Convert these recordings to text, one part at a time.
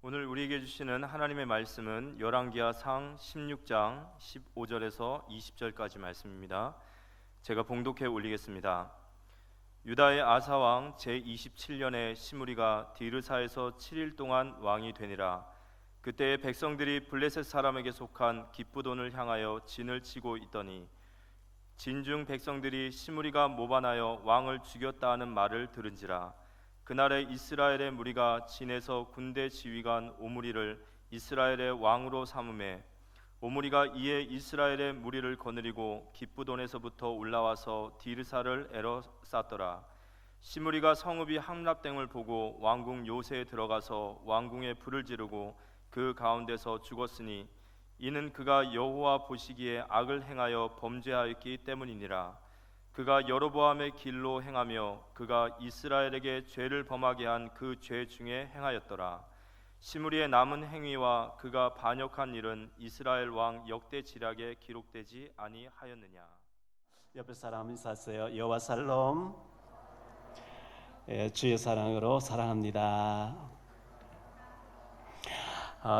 오늘 우리에게 주시는 하나님의 말씀은 열왕기하상 16장 15절에서 20절까지 말씀입니다. 제가 봉독해 올리겠습니다. 유다의 아사왕 제27년에 시므리가 디르사에서 7일 동안 왕이 되니라. 그때의 백성들이 블레셋 사람에게 속한 기쁘돈을 향하여 진을 치고 있더니 진중 백성들이 시므리가 모반하여 왕을 죽였다 하는 말을 들은지라. 그날에 이스라엘의 무리가 진에서 군대 지휘관 오므리를 이스라엘의 왕으로 삼음에 오므리가 이에 이스라엘의 무리를 거느리고 기쁘돈에서부터 올라와서 디르사를 에워쌌더라. 시므리가 성읍이 함랍됨을 보고 왕궁 요새에 들어가서 왕궁에 불을 지르고 그 가운데서 죽었으니 이는 그가 여호와 보시기에 악을 행하여 범죄하였기 때문이니라. 그가 여로보암의 길로 행하며 그가 이스라엘에게 죄를 범하게 한 그 죄 중에 행하였더라. 시므리의 남은 행위와 그가 반역한 일은 이스라엘 왕 역대 지략에 기록되지 아니하였느냐. 옆에 사람 인사하세요. 여호와 살롬. 주의 사랑으로 사랑합니다.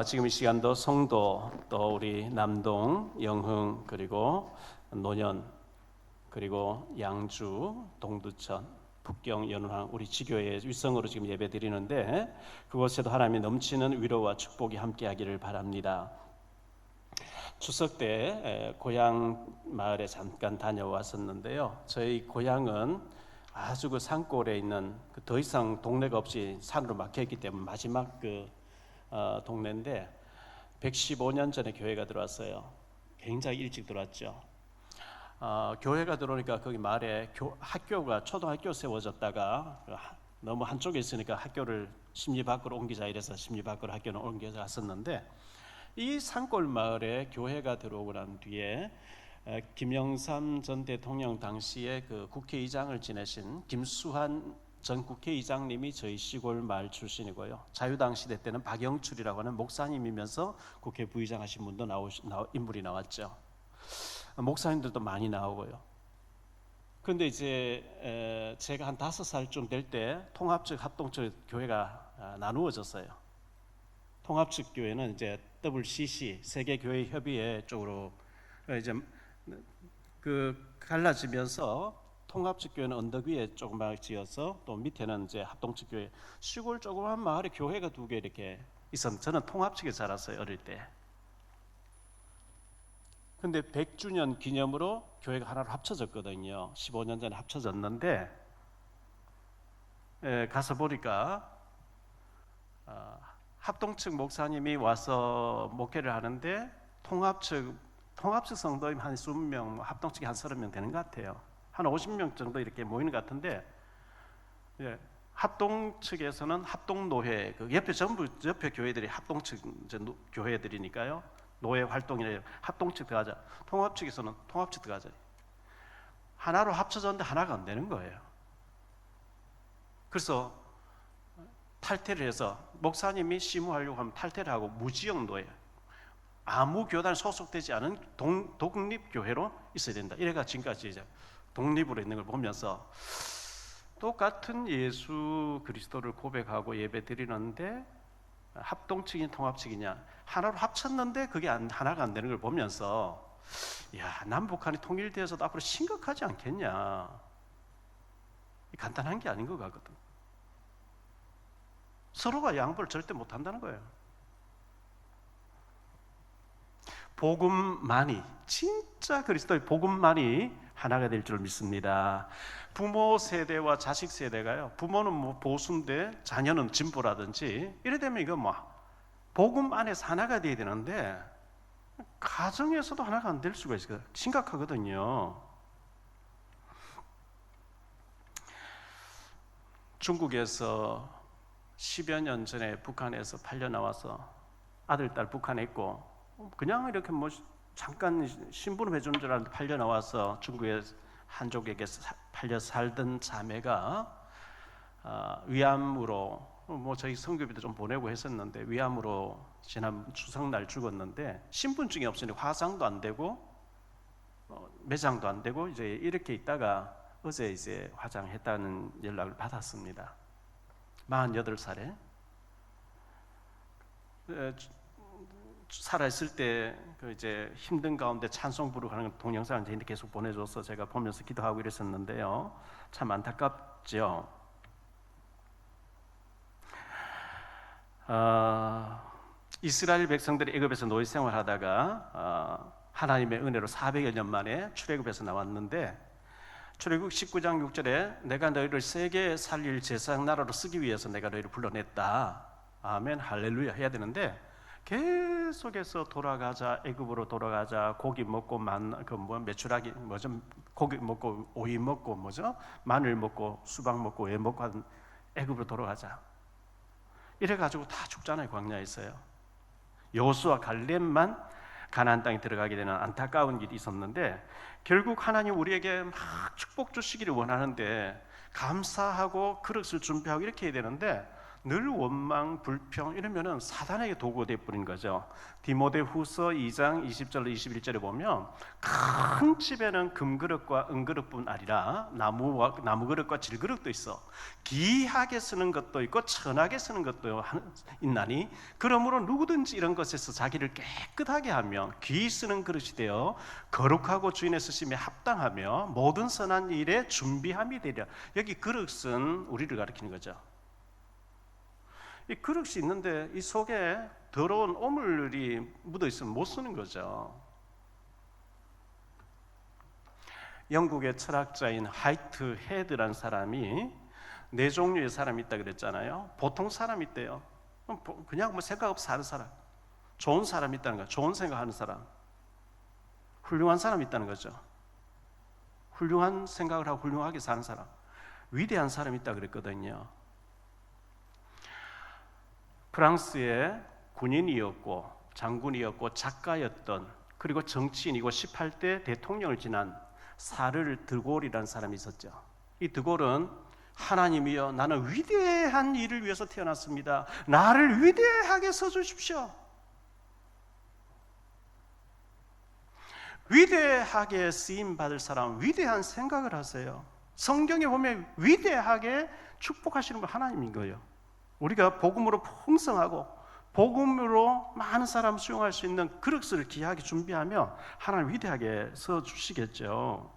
지금 이 시간도 성도, 또 우리 남동, 영흥, 그리고 노년, 그리고 양주, 동두천, 북경, 연운항 우리 지교회 윗성으로 지금 예배 드리는데 그곳에도 하나님의 넘치는 위로와 축복이 함께하기를 바랍니다. 추석 때 고향 마을에 잠깐 다녀왔었는데요. 저희 고향은 아주 그 산골에 있는 더 이상 동네가 없이 산으로 막혀있기 때문에 마지막 동네인데 115년 전에 교회가 들어왔어요. 굉장히 일찍 들어왔죠. 교회가 들어오니까 거기 마을에 학교가 초등학교 세워졌다가 너무 한쪽에 있으니까 학교를 심리 밖으로 옮기자 이래서 심리 밖으로 학교는 옮겨서 갔었는데 이 산골 마을에 교회가 들어오고 난 뒤에 김영삼 전 대통령 당시에 그 국회의장을 지내신 김수환 전 국회의장님이 저희 시골 마을 출신이고요. 자유당 시대 때는 박영출이라고 하는 목사님이면서 국회 부의장 하신 분도 인물이 나왔죠. 목사님들도 많이 나오고요. 근데 이제 제가 한 5살쯤 될 때 통합적 합동적 교회가 나누어졌어요. 통합적 교회는 이제 WCC 세계 교회 협의회 쪽으로 이제 갈라지면서 통합적 교회는 언덕 위에 조그맣게 지어서 또 밑에는 이제 합동적 교회, 시골 조그만 마을에 교회가 2개 이렇게 있었는데 저는 통합측에 자랐어요, 어릴 때. 근데 100주년 기념으로 교회가 하나로 합쳐졌거든요. 15년 전에 합쳐졌는데 가서 보니까 합동측 목사님이 와서 목회를 하는데 통합측 성도님 한 20명, 합동측이 한 30명 되는 것 같아요. 한 50명 정도 이렇게 모이는 것 같은데 합동측에서는 합동노회, 그 옆에 교회들이 합동측 교회들이니까요. 노예 활동이나 합동측 들어가자. 통합측에서는 통합측 들어가자. 하나로 합쳐졌는데 하나가 안 되는 거예요. 그래서 탈퇴를 해서 목사님이 심호하려고 하면 탈퇴를 하고 무지역 노예, 아무 교단 소속되지 않은 독립교회로 있어야 된다. 이래가 지금까지 이제 독립으로 있는 걸 보면서 똑같은 예수 그리스도를 고백하고 예배 드리는데 합동측이냐 통합측이냐 하나로 합쳤는데 그게 하나가 안 되는 걸 보면서 야, 남북한이 통일되어서도 앞으로 심각하지 않겠냐. 간단한 게 아닌 것 같거든. 서로가 양보를 절대 못한다는 거예요. 복음만이, 진짜 그리스도의 복음만이 하나가 될 줄 믿습니다. 부모 세대와 자식 세대가요, 부모는 뭐 보수인데 자녀는 진보라든지 이래 되면 이거 뭐 복음 안에서 하나가 돼야 되는데 가정에서도 하나가 안 될 수가 있어요. 심각하거든요. 중국에서 10여 년 전에 북한에서 팔려 나와서 아들, 딸 북한에 있고 그냥 이렇게 뭐 잠깐 심부름 해주는 줄 알았는데 팔려 나와서 중국의 한족에게 팔려 살던 자매가 위암으로 뭐 저희 성교비도 좀 보내고 했었는데 위암으로 지난 추석날 죽었는데 신분증이 없으니 화상도 안 되고 매장도 안 되고 이제 이렇게 있다가 어제 이제 화장했다는 연락을 받았습니다. 48살에 살아있을 때 그 이제 힘든 가운데 찬송 부르고 하는 동영상을 저희한테 계속 보내줘서 제가 보면서 기도하고 이랬었는데요. 참 안타깝죠. 이스라엘 백성들이 애굽에서 노예 생활하다가 하나님의 은혜로 400여 년 만에 출애굽에서 나왔는데, 출애굽 19장 6절에 내가 너희를 세계 살릴 제사장 나라로 쓰기 위해서 내가 너희를 불러냈다. 아멘 할렐루야 해야 되는데, 계속해서 돌아가자, 애굽으로 돌아가자, 고기 먹고 메추라기 고기 먹고 오이 먹고 마늘 먹고 수박 먹고 왜 먹고 하던 애굽으로 돌아가자. 이래가지고 다 죽잖아요. 광야에 있어요. 여호수아 갈렙만 가나안 땅에 들어가게 되는 안타까운 일이 있었는데, 결국 하나님 우리에게 막 축복 주시기를 원하는데 감사하고 그릇을 준비하고 이렇게 해야 되는데, 늘 원망, 불평 이러면은 사단에게 도구가 되어버린 거죠. 디모데후서 2장 20절로 21절에 보면 큰 집에는 금그릇과 은그릇뿐 아니라 나무그릇과 질그릇도 있어. 귀하게 쓰는 것도 있고 천하게 쓰는 것도 있나니 그러므로 누구든지 이런 것에서 자기를 깨끗하게 하며 귀 쓰는 그릇이 되어 거룩하고 주인의 쓰심에 합당하며 모든 선한 일에 준비함이 되리라. 여기 그릇은 우리를 가리키는 거죠. 이 그릇이 있는데 이 속에 더러운 오물이 묻어 있으면 못 쓰는 거죠. 영국의 철학자인 화이트 헤드라는 사람이 4종류의 사람이 있다 그랬잖아요. 보통 사람이 있대요. 그냥 생각 없이 사는 사람, 좋은 사람이 있다는 거죠. 좋은 생각하는 사람, 훌륭한 사람이 있다는 거죠. 훌륭한 생각을 하고 훌륭하게 사는 사람, 위대한 사람이 있다 그랬거든요. 프랑스의 군인이었고 장군이었고 작가였던, 그리고 정치인이고 18대 대통령을 지난 사르 드골이라는 사람이 있었죠. 이 드골은 하나님이여 나는 위대한 일을 위해서 태어났습니다. 나를 위대하게 써주십시오. 위대하게 쓰임받을 사람, 위대한 생각을 하세요. 성경에 보면 위대하게 축복하시는 분 하나님인 거예요. 우리가 복음으로 풍성하고 복음으로 많은 사람 수용할 수 있는 그릇을 귀하게 준비하며 하나님 위대하게 써주시겠죠.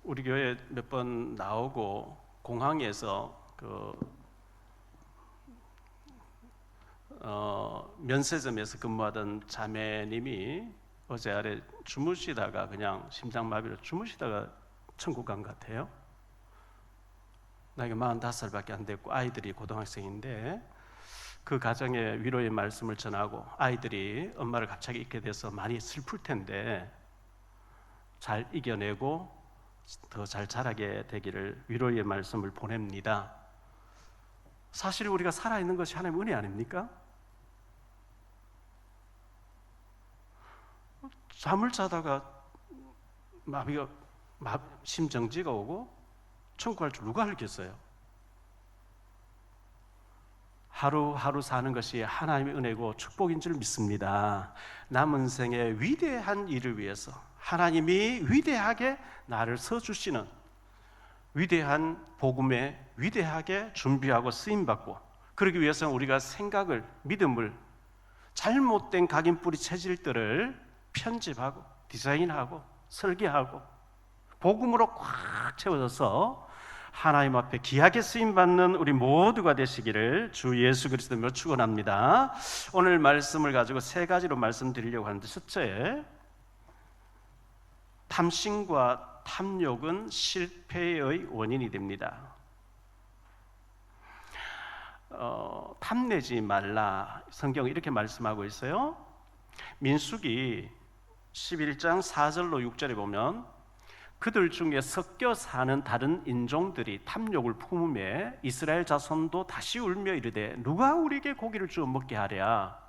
우리 교회 몇 번 나오고 공항에서 면세점에서 근무하던 자매님이 어제 아래 주무시다가 그냥 심장마비로 주무시다가 천국 간 것 같아요. 나이가 45살밖에 안 됐고 아이들이 고등학생인데, 그 가정에 위로의 말씀을 전하고 아이들이 엄마를 갑자기 잊게 돼서 많이 슬플 텐데 잘 이겨내고 더 잘 자라게 되기를 위로의 말씀을 보냅니다. 사실 우리가 살아있는 것이 하나님의 은혜 아닙니까? 잠을 자다가 심정지가 오고 천국 갈 줄 누가 알겠어요? 하루하루 사는 것이 하나님의 은혜고 축복인 줄 믿습니다. 남은 생에 위대한 일을 위해서 하나님이 위대하게 나를 써주시는 위대한 복음에 위대하게 준비하고 쓰임받고, 그러기 위해서는 우리가 생각을, 믿음을, 잘못된 각인뿌리 체질들을 편집하고 디자인하고 설계하고 복음으로 꽉 채워져서 하나님 앞에 귀하게 쓰임받는 우리 모두가 되시기를 주 예수 그리스도로 축원합니다. 오늘 말씀을 가지고 3가지로 말씀드리려고 하는데, 첫째, 탐심과 탐욕은 실패의 원인이 됩니다. 탐내지 말라, 성경은 이렇게 말씀하고 있어요. 민수기 11장 4절로 6절에 보면 그들 중에 섞여 사는 다른 인종들이 탐욕을 품음에 이스라엘 자손도 다시 울며 이르되 누가 우리에게 고기를 주어 먹게 하랴.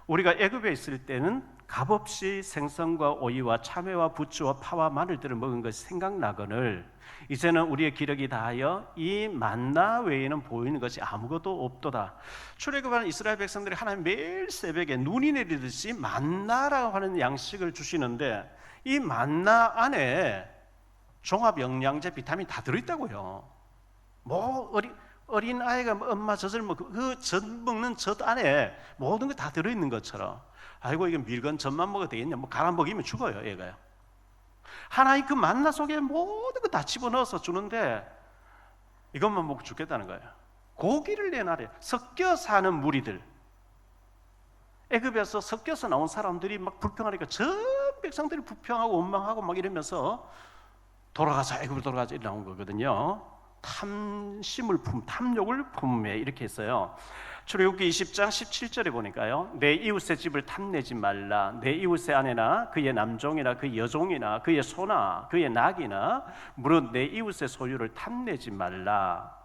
우리가 애굽에 있을 때는 값없이 생선과 오이와 참외와 부추와 파와 마늘들을 먹은 것이 생각나거늘 이제는 우리의 기력이 다하여 이 만나 외에는 보이는 것이 아무것도 없도다. 출애굽하는 이스라엘 백성들이 하나님 매일 새벽에 눈이 내리듯이 만나라고 하는 양식을 주시는데, 이 만나 안에 종합 영양제, 비타민 다 들어있다고요. 뭐 어린 아이가 엄마 젖을 먹고 그 젖 먹는 젖 안에 모든 게 다 들어있는 것처럼, 아이고 이게 밀건 젖만 먹어도 되겠냐, 뭐 갈아 먹이면 죽어요 얘가요. 하나님 그 만나 속에 모든 거 다 집어넣어서 주는데 이것만 먹고 죽겠다는 거예요. 고기를 내놔래. 섞여 사는 무리들, 애굽에서 섞여서 나온 사람들이 막 불평하니까 전 백성들이 불평하고 원망하고 막 이러면서 돌아가자, 애굽으로 돌아가자 이렇게 나온 거거든요. 탐욕을 품에 이렇게 했어요. 출애굽기 20장 17절에 보니까요, 내 이웃의 집을 탐내지 말라. 내 이웃의 아내나 그의 남종이나 그의 여종이나 그의 소나 그의 낙이나 무릇 내 이웃의 소유를 탐내지 말라.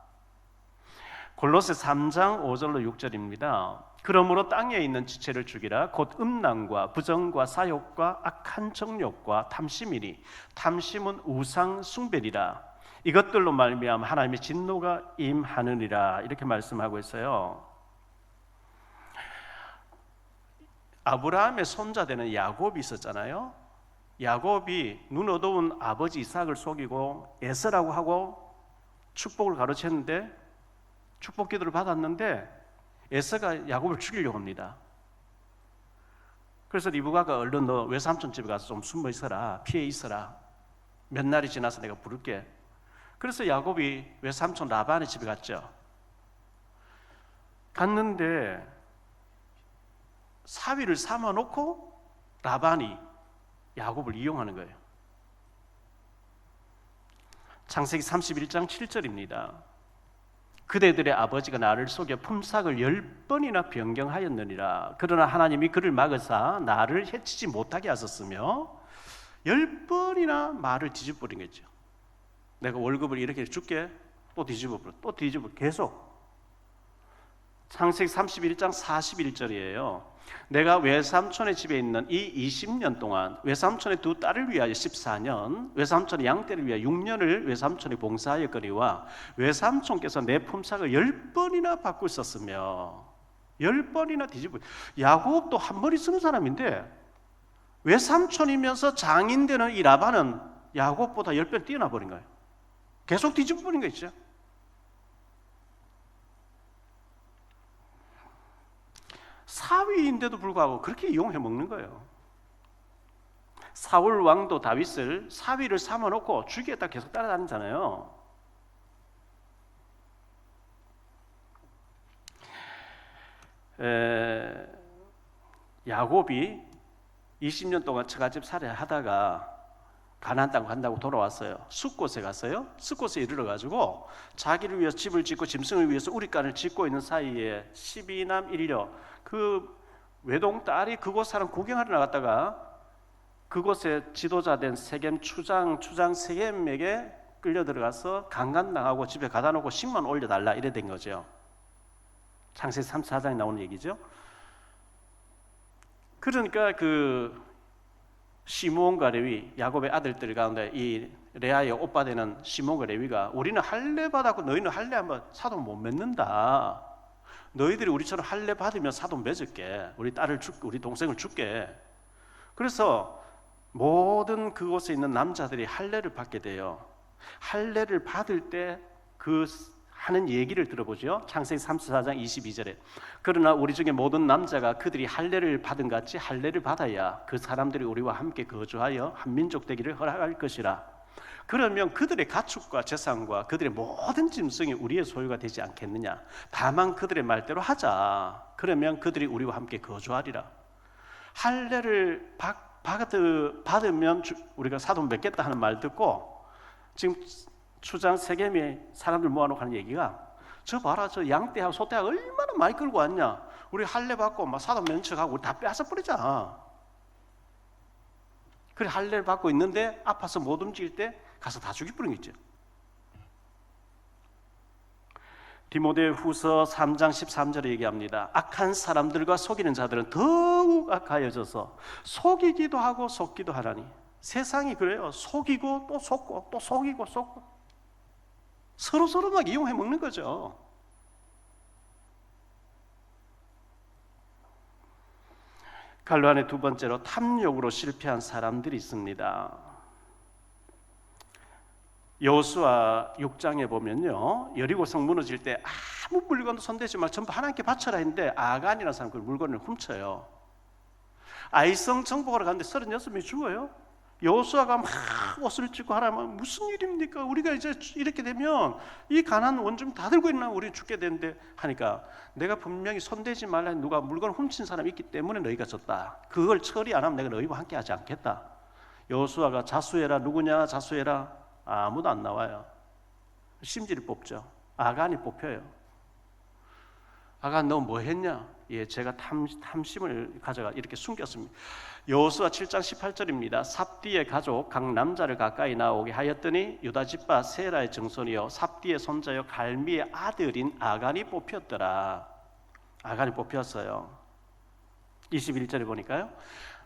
골로새 3장 5절로 6절입니다. 그러므로 땅에 있는 지체를 죽이라. 곧 음란과 부정과 사욕과 악한 정욕과 탐심이니 탐심은 우상 숭배리라. 이것들로 말미암아 하나님의 진노가 임하느니라. 이렇게 말씀하고 있어요. 아브라함의 손자 되는 야곱이 있었잖아요. 야곱이 눈 어두운 아버지 이삭을 속이고 에서라고 하고 축복을 가르쳤는데, 축복 기도를 받았는데 에서가 야곱을 죽이려고 합니다. 그래서 리브가가 얼른 너 외삼촌 집에 가서 좀 숨어 있어라, 피해 있어라, 몇 날이 지나서 내가 부를게. 그래서 야곱이 외삼촌 라반의 집에 갔죠. 갔는데 사위를 삼아놓고 라반이 야곱을 이용하는 거예요. 창세기 31장 7절입니다. 그대들의 아버지가 나를 속여 품삯을 10번이나 변경하였느니라. 그러나 하나님이 그를 막으사 나를 해치지 못하게 하셨으며 10번이나 말을 뒤집어버린 거죠. 내가 월급을 이렇게 줄게, 또 뒤집어버려, 또 뒤집어버려, 계속. 창세기 31장 41절이에요. 내가 외삼촌의 집에 있는 이 20년 동안 외삼촌의 두 딸을 위하여 14년, 외삼촌의 양떼를 위하여 6년을 외삼촌이 봉사하였거니와 외삼촌께서 내 품삯을 10번이나 받고 있었으며 10번이나 뒤집어. 야곱도 한 머리 쓰는 사람인데 외삼촌이면서 장인 되는 이 라반은 야곱보다 10배 뛰어나 버린 거예요. 계속 뒤집어 버린 거 있죠. 사위인데도 불구하고 그렇게 이용해 먹는 거예요. 사울 왕도 다윗을 사위를 삼아놓고 죽이겠다 계속 따라다니잖아요. 야곱이 20년 동안 처가집 살해하다가 가나안 땅 간다고 돌아왔어요. 숫곳에 갔어요. 숫곳에 이르러가지고 자기를 위해서 집을 짓고 짐승을 위해서 우리간을 짓고 있는 사이에 12남 1녀, 그 외동딸이 그곳 사람 구경하러 나갔다가 그곳에 지도자 된 세겜 추장 세겜에게 끌려 들어가서 강간당하고 집에 가다 놓고 10만 올려달라 이래 된 거죠. 창세기 34장에 나오는 얘기죠. 그러니까 그 시므온과 레위, 야곱의 아들들 가운데 이 레아의 오빠 되는 시므온과 레위가 우리는 할례 받았고 너희는 할례 한번 사돈 못 맺는다. 너희들이 우리처럼 할례 받으면 사돈 맺을게. 우리 딸을 줄게, 우리 동생을 줄게. 그래서 모든 그곳에 있는 남자들이 할례를 받게 돼요. 할례를 받을 때 그 하는 얘기를 들어보죠. 창세기 34장 22절에 그러나 우리 중에 모든 남자가 그들이 할례를 받은 같이 할례를 받아야 그 사람들이 우리와 함께 거주하여 한 민족 되기를 허락할 것이라. 그러면 그들의 가축과 재산과 그들의 모든 짐승이 우리의 소유가 되지 않겠느냐. 다만 그들의 말대로 하자. 그러면 그들이 우리와 함께 거주하리라. 할례를 받으면 우리가 사돈 맺겠다 하는 말 듣고 지금 추장 세겜이 사람들 모아놓고 하는 얘기가 저 봐라, 저 양떼하고 소떼하고 얼마나 많이 끌고 왔냐. 우리 할례 받고 막 사돈 맺는 척하고 우리 다 빼앗아 버리자. 그래 할례를 받고 있는데 아파서 못 움직일 때 가서 다 죽여버린 거죠. 디모데후서 3장 13절에 얘기합니다. 악한 사람들과 속이는 자들은 더욱 악하여져서 속이기도 하고 속기도 하라니. 세상이 그래요. 속이고 또 속고 또 속이고 속고 서로 막 이용해 먹는 거죠. 갈로안의 두 번째로 탐욕으로 실패한 사람들이 있습니다. 여호수아 6장에 보면요, 여리고성 무너질 때 아무 물건도 손대지 말고 전부 하나님께 바쳐라 했는데 아간이라는 사람 그 물건을 훔쳐요. 아이성 정복하러 갔는데 36명이 죽어요. 여호수아가 막 옷을 찢고 하라면 무슨 일입니까? 우리가 이제 이렇게 되면 이 가나안 원주민 다 들고 있나 우리 죽게 되는데 하니까 내가 분명히 손대지 말라 누가 물건을 훔친 사람이 있기 때문에 너희가 졌다. 그걸 처리 안 하면 내가 너희와 함께 하지 않겠다. 여호수아가 자수해라. 누구냐 자수해라. 아무도 안 나와요. 심지를 뽑죠. 아간이 뽑혀요. 아간 너 뭐 했냐? 예, 제가 탐심을 가져가 이렇게 숨겼습니다. 여호수아 7장 18절입니다. 삽디의 가족 각 남자를 가까이 나오게 하였더니 유다 집파 세라의 정손이요 삽디의 손자요 갈미의 아들인 아간이 뽑혔더라. 아간이 뽑혔어요. 21절에 보니까요.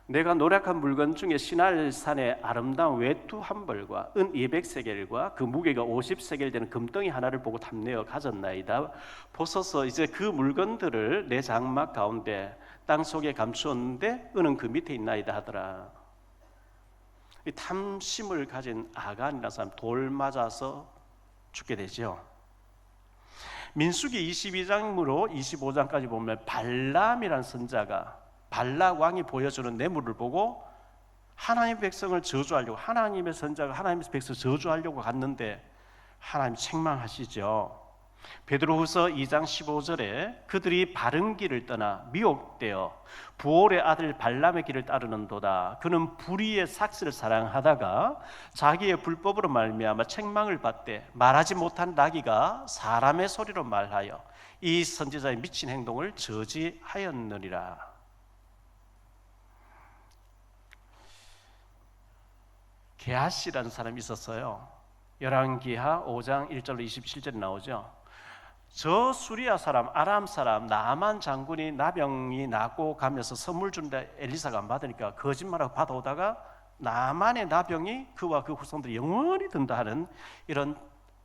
내가 노력한 물건 중에 시날산의 아름다운 외투 한 벌과 은 200세겔과 그 무게가 50세겔 되는 금덩이 하나를 보고 탐내어 가졌나이다. 보소서 이제 그 물건들을 내 장막 가운데 땅 속에 감추었는데 은은 그 밑에 있나이다 하더라. 이 탐심을 가진 아간이라는 사람 돌 맞아서 죽게 되죠. 민수기 22장으로 25장까지 보면 발람이라는 선자가 발락 왕이 보여주는 뇌물을 보고 하나님의 백성을 저주하려고 하나님의 선자가 하나님의 백성을 저주하려고 갔는데 하나님 책망하시죠. 베드로후서 2장 15절에 그들이 바른 길을 떠나 미혹되어 부올의 아들 발람의 길을 따르는도다. 그는 불의의 삭스를 사랑하다가 자기의 불법으로 말미암아 책망을 받되 말하지 못한 나귀가 사람의 소리로 말하여 이 선지자의 미친 행동을 저지하였느니라. 게하시라는 사람이 있었어요. 열왕기하 5장 1절로 27절에 나오죠. 저 수리아 사람 아람 사람 나만 장군이 나병이 나고 가면서 선물 준다 엘리사가 안 받으니까 거짓말하고 받아오다가 나만의 나병이 그와 그 후손들이 영원히 든다 하는 이런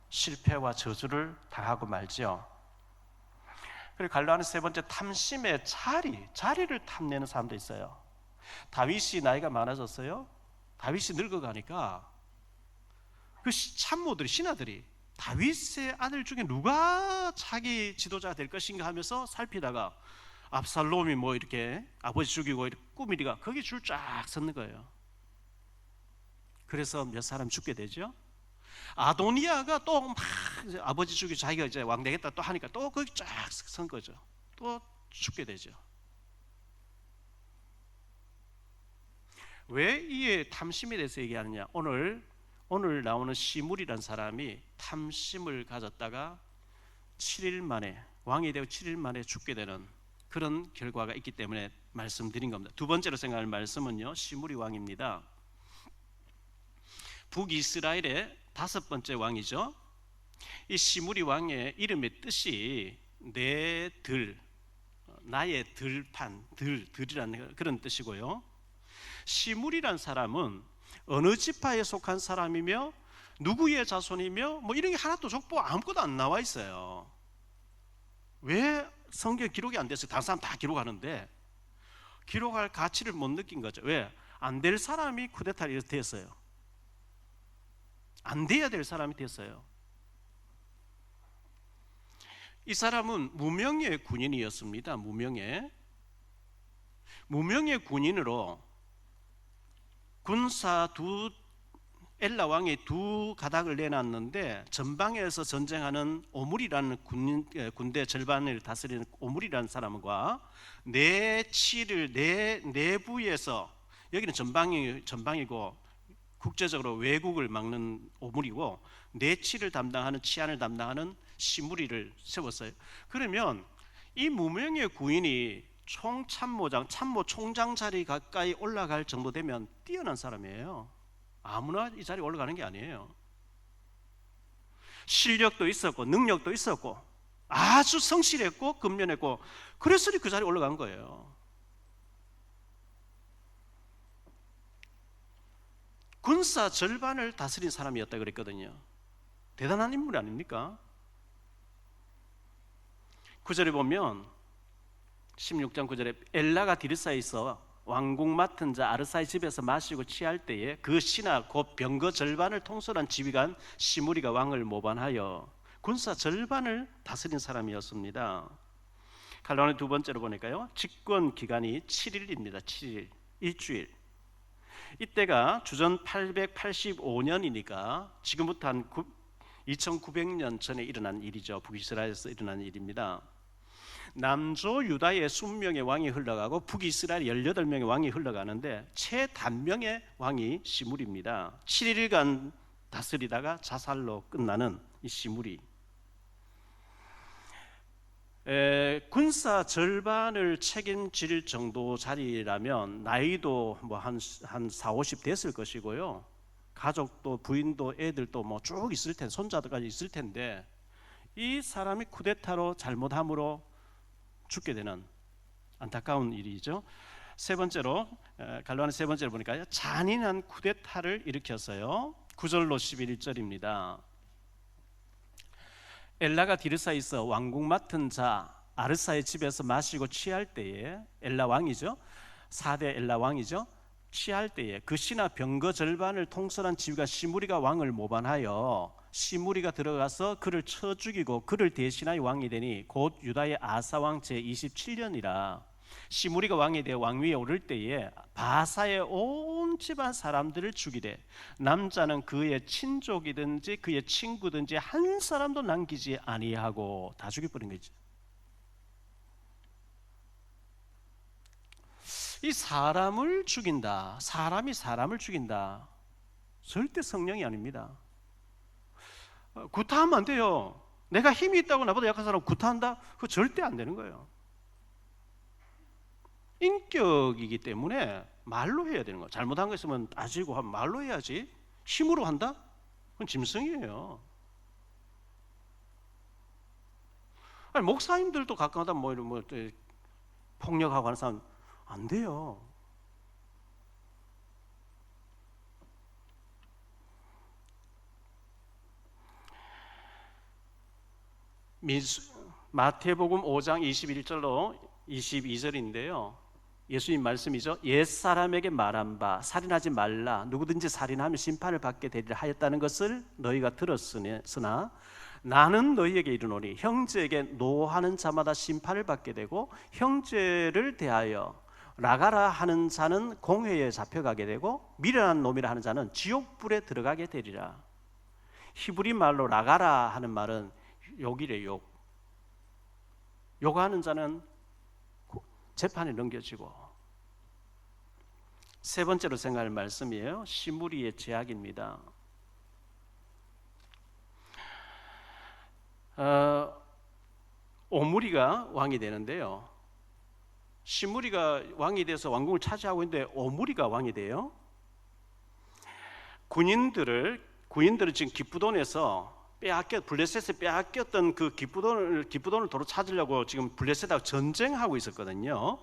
실패와 저주를 당하고 말죠. 그리고 갈라하는 세 번째 탐심의 자리를 탐내는 사람도 있어요. 다윗이 나이가 많아졌어요. 다윗이 늙어가니까 그 참모들이 신하들이 다윗의 아들 중에 누가 자기 지도자가 될 것인가 하면서 살피다가 압살롬이 뭐 이렇게 아버지 죽이고 이렇게 꾸미리가 거기 줄 쫙 섰는 거예요. 그래서 몇 사람 죽게 되죠. 아도니아가 또 막 아버지 죽이고 자기가 이제 왕 되겠다 또 하니까 또 거기 쫙 선 거죠. 또 죽게 되죠. 왜 이 탐심에 대해서 얘기하느냐? 오늘 나오는 시므리라는 사람이 탐심을 가졌다가 7일 만에 왕이 되고 7일 만에 죽게 되는 그런 결과가 있기 때문에 말씀드린 겁니다. 두 번째로 생각할 말씀은요, 시므리 왕입니다. 북이스라엘의 5번째 왕이죠. 이 시므리 왕의 이름의 뜻이 내 들, 나의 들판, 들이라는 그런 뜻이고요. 시므리란 사람은 어느 지파에 속한 사람이며 누구의 자손이며 뭐 이런 게 하나도 족보 아무것도 안 나와 있어요. 왜 성경 기록이 안 됐어요? 다른 사람 다 기록하는데 기록할 가치를 못 느낀 거죠. 왜? 안 될 사람이 쿠데타를 됐어요. 안 돼야 될 사람이 됐어요. 이 사람은 무명의 군인이었습니다. 무명의 군인으로 군사 엘라 왕이 두 가닥을 내놨는데 전방에서 전쟁하는 오므리라는 군대 절반을 다스리는 오므리라는 사람과 내치를 내부에서 여기는 전방이고 국제적으로 왜국을 막는 오므리고 내치를 담당하는 치안을 담당하는 시므리를 세웠어요. 그러면 이 무명의 군인이 총참모장, 참모총장 자리 가까이 올라갈 정도 되면 뛰어난 사람이에요. 아무나 이 자리에 올라가는 게 아니에요. 실력도 있었고 능력도 있었고 아주 성실했고 근면했고 그랬으니 그 자리에 올라간 거예요. 군사 절반을 다스린 사람이었다 그랬거든요. 대단한 인물 아닙니까? 9절에 보면 16장 9절에 엘라가 디르사에 있어 왕궁 맡은 자 아르사의 집에서 마시고 취할 때에 그 신하 곧 병거 절반을 통솔한 지휘관 시므리가 왕을 모반하여 군사 절반을 다스린 사람이었습니다. 갈라디아서 두 번째로 보니까요, 집권 기간이 7일입니다. 7일, 일주일. 이때가 주전 885년이니까 지금부터 한 2900년 전에 일어난 일이죠. 북이스라엘에서 일어난 일입니다. 남조 유다의 20명의 왕이 흘러가고 북이스라엘 18명의 왕이 흘러가는데 최단명의 왕이 시므리입니다. 7일간 다스리다가 자살로 끝나는 이 시므리. 군사 절반을 책임질 정도 자리라면 나이도 뭐 한 40, 50 됐을 것이고요. 가족도 부인도 애들도 뭐 쭉 있을 텐데, 손자들까지 있을 텐데, 이 사람이 쿠데타로 잘못함으로 죽게 되는 안타까운 일이죠. 세 번째로, 갈라디아서 세 번째로 보니까요, 잔인한 쿠데타를 일으켰어요. 9절로 11절입니다. 엘라가 디르사에 있어 왕궁 맡은 자 아르사의 집에서 마시고 취할 때에, 엘라 왕이죠, 4대 엘라 왕이죠, 취할 때에 그 신하 병거 절반을 통솔한 지휘관 시므리가 왕을 모반하여 시므리가 들어가서 그를 쳐 죽이고 그를 대신하여 왕이 되니 곧 유다의 아사 왕 제27년이라. 시므리가 왕이 되어 왕위에 오를 때에 바사의 온 집안 사람들을 죽이되 남자는 그의 친족이든지 그의 친구든지 한 사람도 남기지 아니하고 다 죽여버린 거죠. 이 사람을 죽인다, 사람이 사람을 죽인다, 절대 성령이 아닙니다. 구타하면 안 돼요. 내가 힘이 있다고 나보다 약한 사람 구타한다? 그거 절대 안 되는 거예요. 인격이기 때문에 말로 해야 되는 거예요. 잘못한 거 있으면 따지고 하면 말로 해야지. 힘으로 한다? 그건 짐승이에요. 아니, 목사님들도 가끔가다 뭐 폭력하고 하는 사람 안 돼요. 마태복음 5장 21절로 22절인데요. 예수님 말씀이죠. 옛사람에게 말한 바 살인하지 말라, 누구든지 살인하면 심판을 받게 되리라 하였다는 것을 너희가 들었으나 나는 너희에게 이르노니 형제에게 노하는 자마다 심판을 받게 되고 형제를 대하여 나가라 하는 자는 공회에 잡혀가게 되고 미련한 놈이라 하는 자는 지옥불에 들어가게 되리라. 히브리 말로 나가라 하는 말은 욕이래, 욕. 욕하는 자는 재판에 넘겨지고. 세 번째로 생각할 말씀이에요. 시므리의 제약입니다. 오므리가 왕이 되는데요. 시므리가 왕이 돼서 왕궁을 차지하고 있는데 오므리가 왕이 돼요. 군인들을 지금 기브돈에서 블레셋에 빼앗겼던 그 기브돈을 도로 찾으려고 지금 블레셋하고 전쟁하고 있었거든요.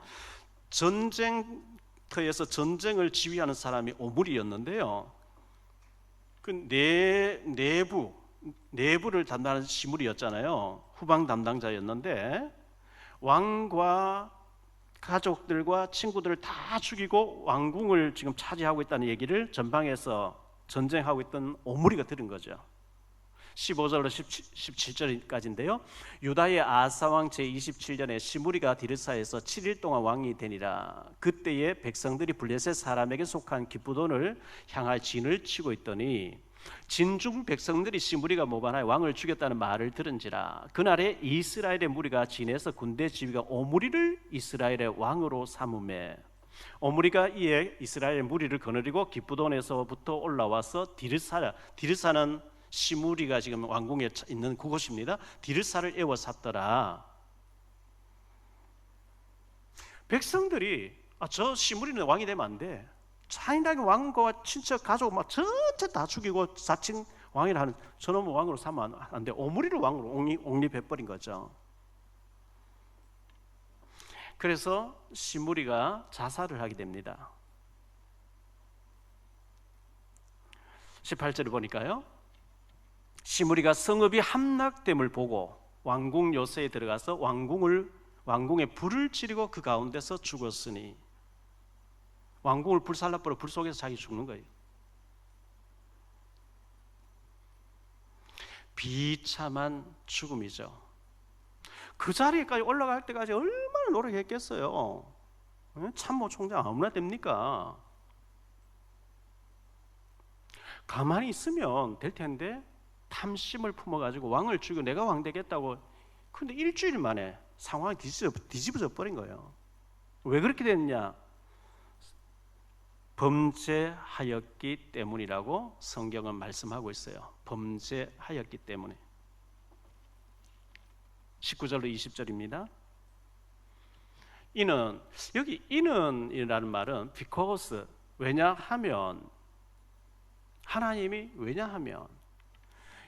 전쟁터에서 전쟁을 지휘하는 사람이 오므리였는데요. 그 내부를 담당하는 시므리였잖아요. 후방 담당자였는데 왕과 가족들과 친구들을 다 죽이고 왕궁을 지금 차지하고 있다는 얘기를 전방에서 전쟁하고 있던 오므리가 들은 거죠. 15절로 17절까지인데요. 유다의 아사왕 제27년에 시므리가 디르사에서 7일 동안 왕이 되니라. 그때에 백성들이 블레셋 사람에게 속한 기브돈을 향할 진을 치고 있더니 진중 백성들이 시므리가 모반하여 왕을 죽였다는 말을 들은지라. 그날에 이스라엘의 무리가 진에서 군대 지휘가 오므리를 이스라엘의 왕으로 삼음에 오므리가 이에 이스라엘의 무리를 거느리고 기브돈에서부터 올라와서 디르사는 시므리가 지금 왕궁에 있는 그곳입니다. 디르사를 에워쌌더라. 백성들이 저 시므리는 왕이 되면 안 돼. 잔인하게 왕과 친척 가족 막 전체 다 죽이고 자칭 왕이라 하는 저놈을 왕으로 삼으면 안 돼. 오므리를 왕으로 옹립해버린 거죠. 그래서 시므리가 자살을 하게 됩니다. 18절을 보니까요. 시므리가 성읍이 함락됨을 보고 왕궁 요새에 들어가서 왕궁에 불을 지르고 그 가운데서 죽었으니. 왕궁을 불살라버려 불 속에서 자기 죽는 거예요. 비참한 죽음이죠. 그 자리에까지 올라갈 때까지 얼마나 노력했겠어요. 참모 총장 아무나 됩니까? 가만히 있으면 될 텐데 탐심을 품어가지고 왕을 죽이고 내가 왕 되겠다고. 근데 일주일 만에 상황이 뒤집어져 버린 거예요. 왜 그렇게 됐냐? 범죄하였기 때문이라고 성경은 말씀하고 있어요. 범죄하였기 때문에. 19절로 20절입니다. 이는, 여기 이는이라는 말은 because, 왜냐하면, 하나님이 왜냐하면,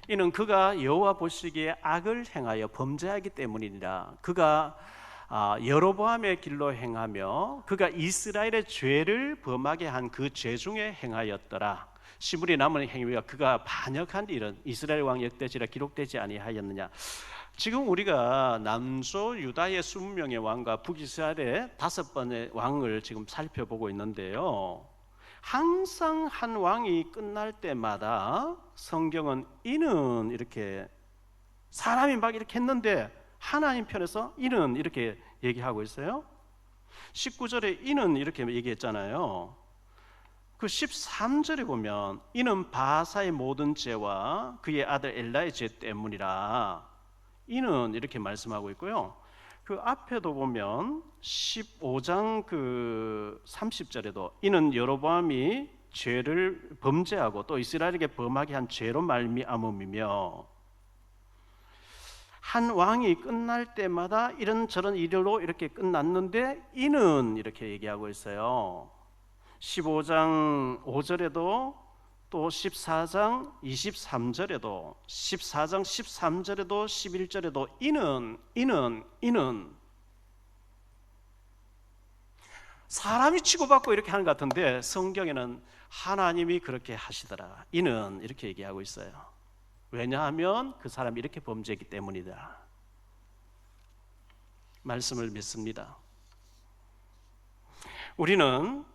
이는 그가 여호와 보시기에 악을 행하여 범죄하기 때문이니라. 그가 여로보암의 길로 행하며 그가 이스라엘의 죄를 범하게 한 그 죄 중에 행하였더라. 시므리 남은 행위가 그가 반역한 일은 이스라엘 왕 역대지라 기록되지 아니하였느냐. 지금 우리가 남조 유다의 20명의 왕과 북이스라엘의 5번의 왕을 지금 살펴보고 있는데요, 항상 한 왕이 끝날 때마다 성경은 이는 이렇게 사람이 막 이렇게 했는데 하나님 편에서 이는 이렇게 얘기하고 있어요. 19절에 이는 이렇게 얘기했잖아요. 그 13절에 보면 이는 바사의 모든 죄와 그의 아들 엘라의 죄 때문이라, 이는 이렇게 말씀하고 있고요. 그 앞에도 보면 15장 그 30절에도 이는 여로보암이 죄를 범죄하고 또 이스라엘에게 범하게 한 죄로 말미암음이며, 한 왕이 끝날 때마다 이런저런 일로 이렇게 끝났는데 이는 이렇게 얘기하고 있어요. 15장 5절에도 또 14장 23절에도 14장 13절에도 11절에도 이는 사람이 치고받고 이렇게 하는 것 같은데 성경에는 하나님이 그렇게 하시더라. 이는 이렇게 얘기하고 있어요. 왜냐하면 그 사람이 이렇게 범죄했기 때문이다. 말씀을 믿습니다. 우리는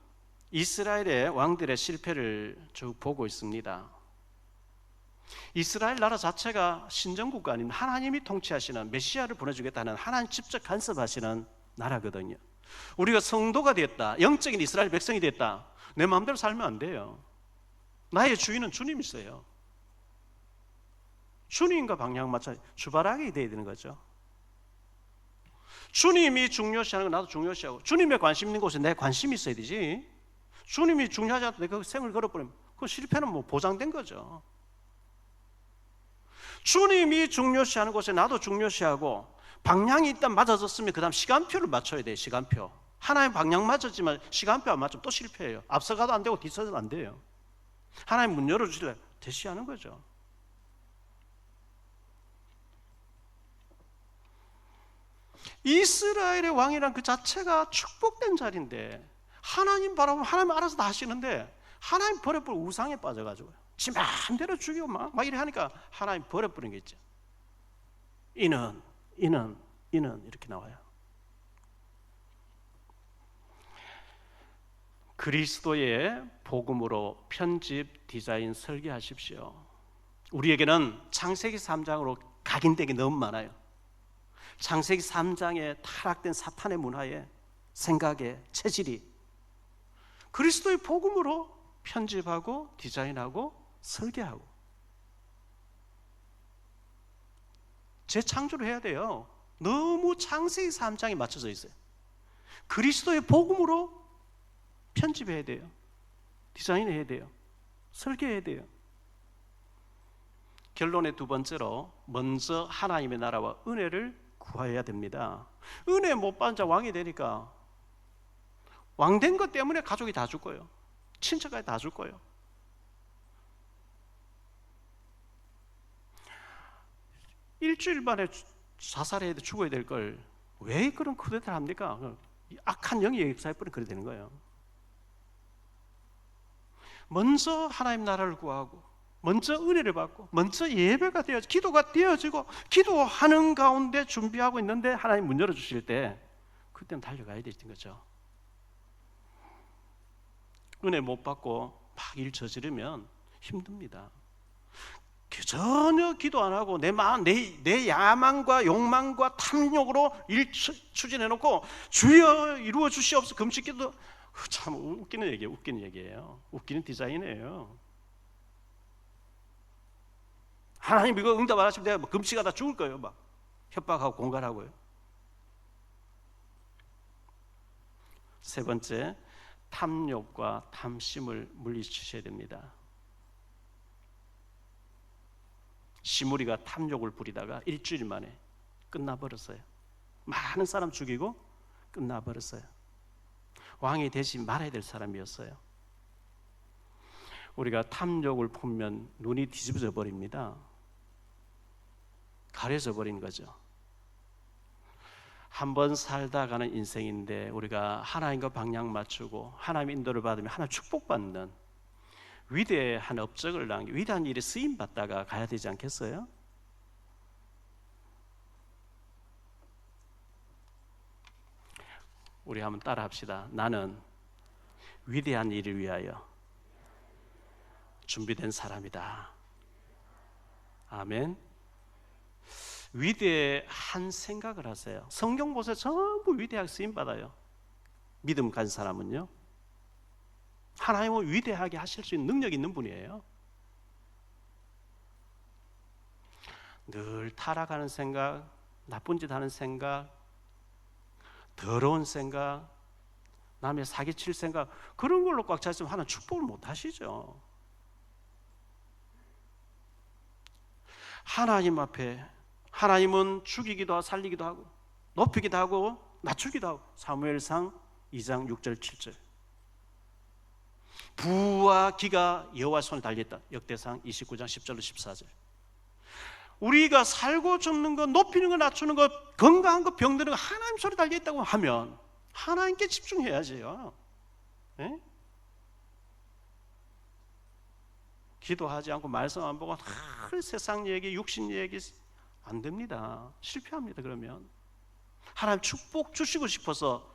이스라엘의 왕들의 실패를 쭉 보고 있습니다. 이스라엘 나라 자체가 신정국가 아닌 하나님이 통치하시는, 메시아를 보내주겠다는 하나님 직접 간섭하시는 나라거든요. 우리가 성도가 됐다, 영적인 이스라엘 백성이 됐다, 내 마음대로 살면 안 돼요. 나의 주인은 주님이세요. 주님과 방향 맞춰 주바라기 돼야 되는 거죠. 주님이 중요시하는 건 나도 중요시하고, 주님의 관심 있는 곳에 내 관심이 있어야 되지. 주님이 중요하지 않다 내가 생을 걸어버리면 그 실패는 뭐 보장된 거죠. 주님이 중요시하는 곳에 나도 중요시하고, 방향이 일단 맞아졌으면 그 다음 시간표를 맞춰야 돼요. 시간표. 하나님 방향 맞았지만 시간표 안 맞으면 또 실패해요. 앞서가도 안 되고 뒤서도 안 돼요. 하나님 문 열어주실래? 대시하는 거죠. 이스라엘의 왕이란 그 자체가 축복된 자리인데, 하나님 바라보면 하나님 알아서 다 하시는데 하나님 버려버리고 우상에 빠져가지고 지 마음대로 죽이고 막 이래 하니까 하나님 버려버린 게 있죠. 이는 이렇게 나와요. 그리스도의 복음으로 편집, 디자인, 설계하십시오. 우리에게는 창세기 3장으로 각인되기 너무 많아요. 창세기 3장에 타락된 사탄의 문화에, 생각에, 체질이 그리스도의 복음으로 편집하고 디자인하고 설계하고 재창조를 해야 돼요. 너무 창세기 3장에 맞춰져 있어요. 그리스도의 복음으로 편집해야 돼요. 디자인해야 돼요. 설계해야 돼요. 결론의 두 번째로, 먼저 하나님의 나라와 은혜를 구해야 됩니다. 은혜 못 받은 자 왕이 되니까 왕된 것 때문에 가족이 다 죽고요, 친척까지 다 죽고요. 일주일 만에 자살해야 돼, 죽어야 될 걸 왜 그런 쿠데타를 합니까? 악한 영이 역사해버리면 그래 되는 거예요. 먼저 하나님 나라를 구하고, 먼저 은혜를 받고, 먼저 예배가 되어지고, 기도가 되어지고, 기도하는 가운데 준비하고 있는데 하나님 문 열어주실 때 그때는 달려가야 되는 거죠. 은혜 못 받고 막 일 저지르면 힘듭니다. 전혀 기도 안 하고 내 야망과 욕망과 탐욕으로 일 추진해놓고 주여 이루어 주시옵소서 금식기도 참 웃기는 얘기예요. 웃기는 디자인이에요. 하나님 이거 응답 안 하시면 내가 뭐 금식하다 죽을 거예요. 막 협박하고 공갈하고요. 세 번째, 탐욕과 탐심을 물리치셔야 됩니다. 시므리가 탐욕을 부리다가 일주일 만에 끝나버렸어요. 많은 사람 죽이고 끝나버렸어요. 왕이 되지 말아야 될 사람이었어요. 우리가 탐욕을 품면 눈이 뒤집어져 버립니다. 가려져 버린 거죠. 한번 살다 가는 인생인데 우리가 하나님과 방향 맞추고 하나님 인도를 받으면 하나님 축복받는 위대한 업적을 위대한 일에 쓰임 받다가 가야 되지 않겠어요? 우리 한번 따라 합시다. 나는 위대한 일을 위하여 준비된 사람이다. 아멘. 위대한 생각을 하세요. 성경 보세요. 전부 위대하게 쓰임 받아요. 믿음 가진 사람은요. 하나님은 위대하게 하실 수 있는 능력이 있는 분이에요. 늘 타락하는 생각, 나쁜 짓 하는 생각, 더러운 생각, 남의 사기칠 생각, 그런 걸로 꽉 차 있으면 하나님 축복을 못 하시죠. 하나님 앞에 하나님은 죽이기도 하고 살리기도 하고 높이기도 하고 낮추기도 하고. 사무엘상 2장 6절 7절. 부와 기가 여호와 손에 달렸다. 역대상 29장 10절로 14절. 우리가 살고 죽는 것, 높이는 것, 낮추는 것, 건강한 것, 병드는 것 하나님 손에 달려있다고 하면 하나님께 집중해야지요. 네? 기도하지 않고 말씀 안 보고 세상 얘기, 육신 얘기 안 됩니다. 실패합니다. 그러면 하나님 축복 주시고 싶어서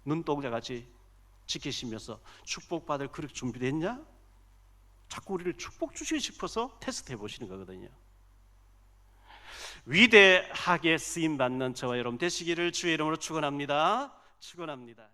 눈동자같이 지키시면서 축복받을 그릇 준비됐냐? 자꾸 우리를 축복 주시고 싶어서 테스트 해보시는 거거든요. 위대하게 쓰임받는 저와 여러분 되시기를 주의 이름으로 축원합니다. 축원합니다.